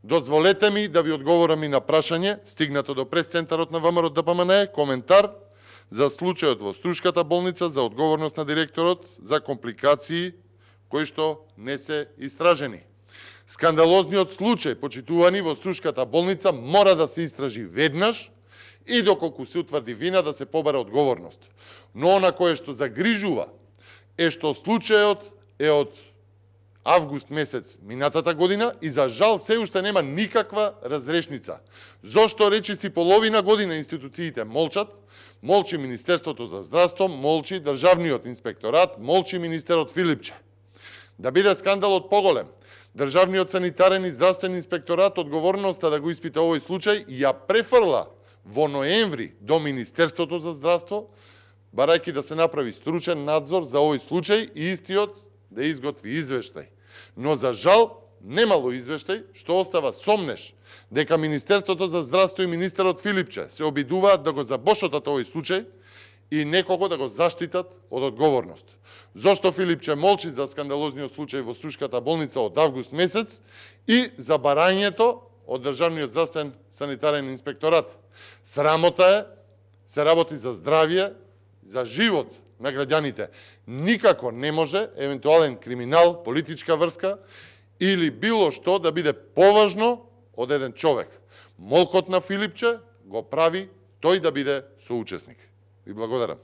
Дозволете ми да ви одговорам и на прашање, стигнато до прес-центарот на ВМРО ДПМН, коментар за случајот во Струшката болница, за одговорност на директорот, за компликации кои што не се истражени. Скандалозниот случај, почитувани во Струшката болница, мора да се истражи веднаш и доколку се утврди вина да се побара одговорност. Но она кое што загрижува е што случајот е од август месец минатата година и за жал се уште нема никаква разрешница. Зошто речиси половина година институциите молчат, молчи Министерството за здравство, молчи Државниот инспекторат, молчи министерот Филипче. Да биде скандалот поголем, Државниот санитарен и здравствен инспекторат одговорноста да го испита овој случај ја префрла во ноември до Министерството за здравство, барајќи да се направи стручен надзор за овој случај и истиот да изготви извештај. Но за жал немало извештај, што остава сомнеш дека Министерството за здравство и министерот Филипче се обидуваат да го забошотат овој случај и некого да го заштитат од одговорност. Зошто Филипче молчи за скандалозниот случај во Струшката болница од август месец и за барањето од Државниот здравствен санитарен инспекторат. Срамота е, се работи за здравје, за живот на граѓаните. Никако не може евентуален криминал, политичка врска или било што да биде поважно од еден човек. Молкот на Филипче го прави тој да биде соучесник. Ви благодарам.